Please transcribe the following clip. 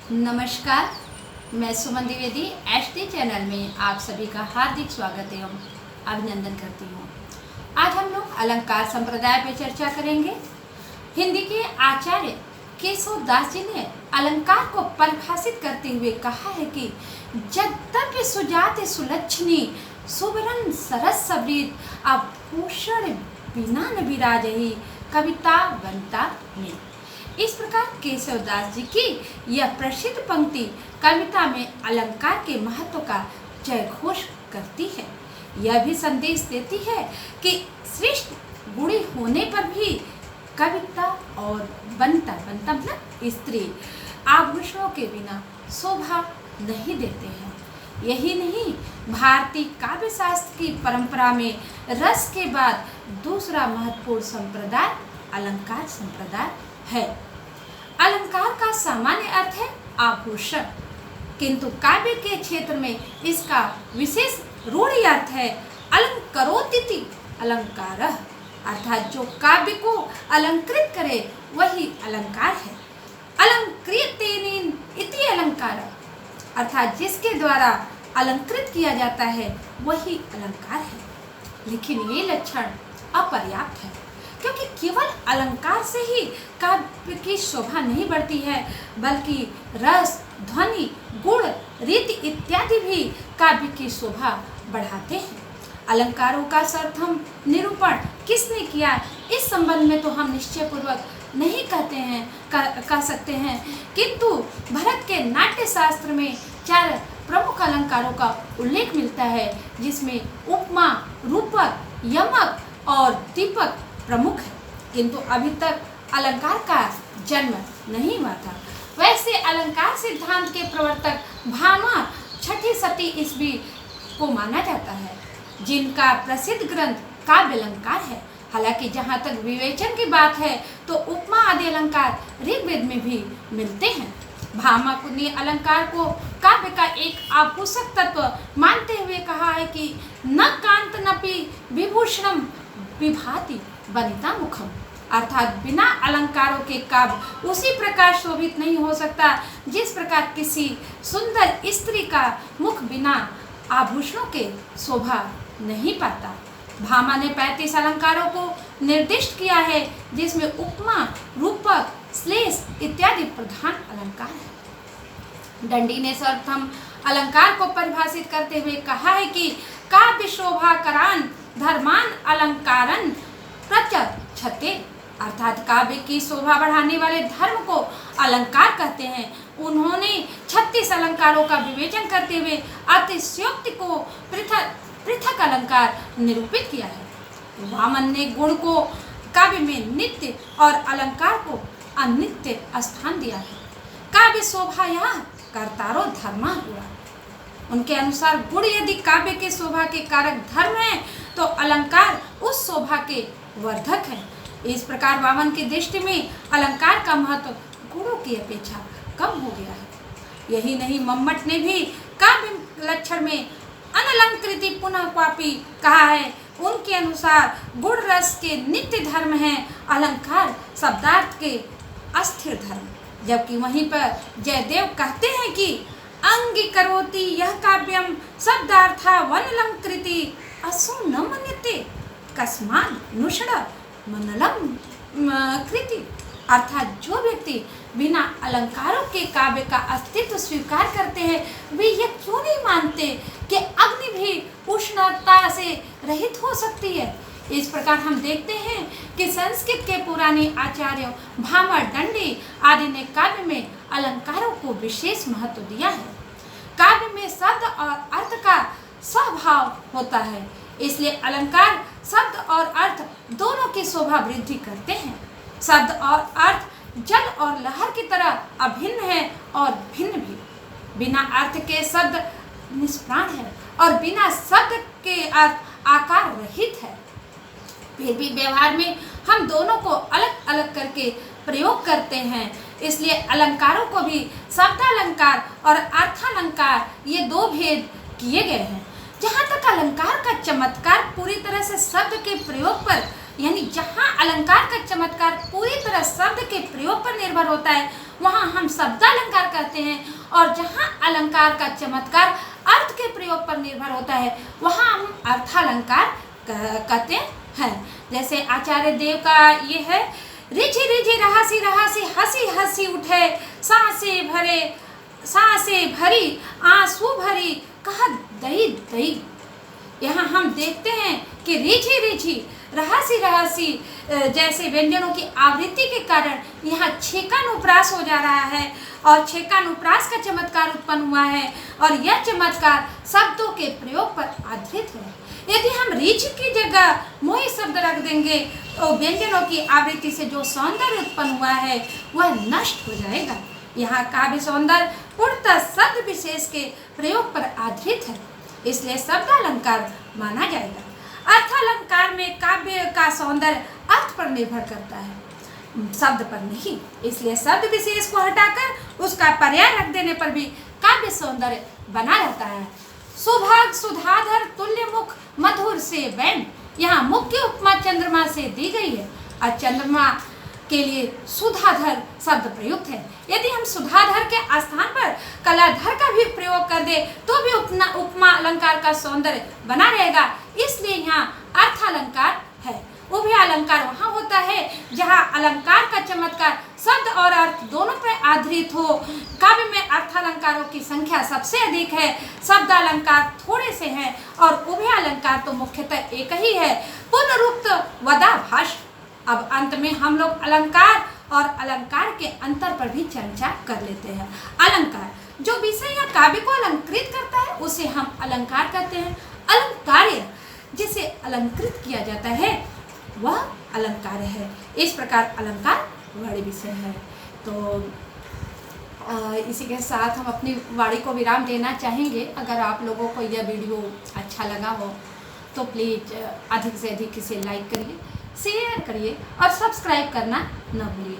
नमस्कार, मैं सुमन Dwivedi HD channel में आप सभी का हार्दिक स्वागत एवं अभिनंदन करती हूँ। आज हम लोग अलंकार संप्रदाय पर चर्चा करेंगे। हिंदी के आचार्य केशव दास जी ने अलंकार को परिभाषित करते हुए कहा है कि जगदप्य सुजात सुलक्षणी सुवर्ण सरस सबरीत आभूषण बिना न विराजही कविता बनता में। इस प्रकार केशव दास जी की यह प्रसिद्ध पंक्ति कविता में अलंकार के महत्व का जयघोष करती है। यह भी संदेश देती है कि श्रेष्ठ गुणी होने पर भी कविता और बनता मतलब स्त्री आभूषणों के बिना शोभा नहीं देते हैं। यही नहीं, भारतीय काव्य शास्त्र की परंपरा में रस के बाद दूसरा महत्वपूर्ण संप्रदाय अलंकार संप्रदाय है। अलंकार का सामान्य अर्थ है आभूषण, किंतु काव्य के क्षेत्र में इसका विशेष रूढ़ि अर्थ है अलंकरोतिति अलंकारः, अर्थात जो काव्य को अलंकृत करे वही अलंकार है। अलंकृतेन इति अलंकारः, अर्थात जिसके द्वारा अलंकृत किया जाता है वही अलंकार है। लेकिन ये लक्षण अपर्याप्त है, क्योंकि केवल अलंकार से ही काव्य की शोभा नहीं बढ़ती है, बल्कि रस, ध्वनि, गुण, रीति इत्यादि भी काव्य की शोभा बढ़ाते हैं। अलंकारों का सर्वप्रथम निरूपण किसने किया, इस संबंध में तो हम निश्चय पूर्वक नहीं कह सकते हैं, किंतु भरत के नाट्य शास्त्र में 4 प्रमुख अलंकारों का उल्लेख मिलता है, जिसमें उपमा, रूपक, यमक और दीपक प्रमुख है। किंतु अभी तक अलंकार का जन्म नहीं हुआ था। वैसे अलंकार सिद्धांत के प्रवर्तक भामा 6ठी शती ईस्वी को माना जाता है, जिनका प्रसिद्ध ग्रंथ काव्य अलंकार है। हालांकि जहाँ तक विवेचन की बात है तो उपमा आदि अलंकार ऋग्वेद में भी मिलते हैं। भामा ने अलंकार को काव्य का एक आभूषक तत्व मानते हुए कहा है कि न कांत नपि विभूषणम विभाति वनिता मुखम, अर्थात बिना अलंकारों के काव्य उसी प्रकार शोभित नहीं हो सकता जिस प्रकार किसी सुंदर स्त्री का मुख बिना आभूषणों के शोभा नहीं पाता। भामा ने 35 अलंकारों को निर्दिष्ट किया है, जिसमें उपमा, रूपक, श्लेष इत्यादि प्रधान अलंकार है। दंडी ने सर्वप्रथम अलंकार को परिभाषित करते हुए कहा है कि काव्य शोभा करान धर्मान अलंकारन प्रत्यक्षते, अर्थात काव्य की शोभा बढ़ाने वाले धर्म को अलंकार कहते हैं। उन्होंने 36 अलंकारों का विवेचन करते हुए अतिशयोक्ति को पृथक अलंकार निरूपित किया है। वामन ने गुण को काव्य में नित्य और अलंकार को अनित्य स्थान दिया है। काव्य शोभा यह कर्तारो धर्मा हुआ। उनके अनुसार गुण यदि काव्य के शोभा के कारक धर्म है तो अलंकार उस शोभा के वर्धक है। इस प्रकार वामन की दृष्टि में अलंकार का महत्व गुणों की अपेक्षा कम हो गया है। यही नहीं, मम्मट ने भी काव्य लक्षण में अनलंकृति पुनः क्वापी कहा है। उनके अनुसार गुण रस के नित्य धर्म है, अलंकार शब्दार्थ के अस्थिर धर्म। जबकि वहीं पर जयदेव कहते हैं कि अंगीकरोति यह काव्यम शब्दार्था वनलंकृति असो न मन्यते कस्मान नुषण मनलम कृति, अर्थात जो व्यक्ति बिना अलंकारों के काव्य का अस्तित्व स्वीकार करते हैं वे यह क्यों नहीं मानते कि अग्नि भी उष्णता से रहित हो सकती है। इस प्रकार हम देखते हैं कि संस्कृत के पुराने आचार्यों भामर, दंडी आदि ने काव्य में अलंकारों को विशेष महत्व दिया है। काव्य में शब्द और अर्थ का स्वभाव होता है, इसलिए अलंकार शब्द और अर्थ दोनों की शोभा वृद्धि करते हैं। शब्द और अर्थ जल और लहर की तरह अभिन्न है और भिन्न भी। बिना अर्थ के शब्द निष्प्राण है और बिना शब्द के अर्थ आकार रहित है। फिर भी व्यवहार में हम दोनों को अलग अलग करके प्रयोग करते हैं, इसलिए अलंकारों को भी शब्दालंकार और अर्थालंकार ये 2 भेद किए गए हैं। जहाँ तक अलंकार का चमत्कार पूरी तरह से शब्द के प्रयोग पर यानी जहाँ अलंकार का चमत्कार पूरी तरह शब्द के प्रयोग पर निर्भर होता है वहाँ हम शब्दालंकार कहते हैं, और जहाँ अलंकार का चमत्कार अर्थ के प्रयोग पर निर्भर होता है वहाँ हम अर्थालंकार कहते हैं। जैसे आचार्य देव का ये है, रिझी रिझी रहासी रहासी हंसी हंसी उठे, सांसे भरी आंसू भरी कहा दही दही। यहाँ हम देखते हैं कि रिझी रिझी रहासी रहासी जैसे व्यंजनों की आवृत्ति के कारण यहाँ छेकानुप्रास हो जा रहा है और छेकानुप्रास का चमत्कार उत्पन्न हुआ है, और यह चमत्कार शब्दों के प्रयोग पर आधारित है। यदि हम रिझ की जगह मोही शब्द रख देंगे तो व्यंजनों की आवृत्ति से जो सौंदर्य उत्पन्न हुआ है वह नष्ट हो जाएगा। यहाँ काव्य सौंदर्य पूर्णतः शब्द विशेष के प्रयोग पर आधारित है, इसलिए शब्दालंकार माना जाएगा। अर्थालंकार में काव्य का सौंदर्य अर्थ पर निर्भर करता है, शब्द पर नहीं, इसलिए शब्द विशेष को हटाकर उसका पर्याय रख देने पर भी काव्य सौंदर्य बना रहता है। सुभाग सुधाधर तुल्य मुख मधुर से वैन, यहाँ मुख की उपमा चंद्रमा से दी गई है और चंद्रमा के लिए सुधाधर शब्द प्रयुक्त है। यदि हम सुधाधर के स्थान पर कलाधर का भी प्रयोग कर दे तो भी उपमा अलंकार का सौंदर्य बना रहेगा, इसलिए यहाँ अर्थालंकार है। उभय अलंकार वहाँ होता है जहाँ अलंकार का चमत्कार शब्द और अर्थ दोनों पर आधारित हो। काव्य में अर्थालंकारों की संख्या सबसे अधिक है, शब्द अलंकार थोड़े से हैं और उभय अलंकार तो मुख्यतः एक ही है, पुनरुक्त वदाभाष। अब अंत में हम लोग अलंकार और अलंकार के अंतर पर भी चर्चा कर लेते हैं। अलंकार जो विषय या काव्य को अलंकृत करता है उसे हम अलंकार कहते हैं। अलंकार्य जिसे अलंकृत किया जाता है वह अलंकार है। इस प्रकार अलंकार वर्ण विषय है। तो इसी के साथ हम अपनी वाणी को विराम देना चाहेंगे। अगर आप लोगों को यह वीडियो अच्छा लगा हो तो प्लीज़ अधिक से अधिक इसे लाइक करिए, शेयर करिए और सब्सक्राइब करना न भूलिए।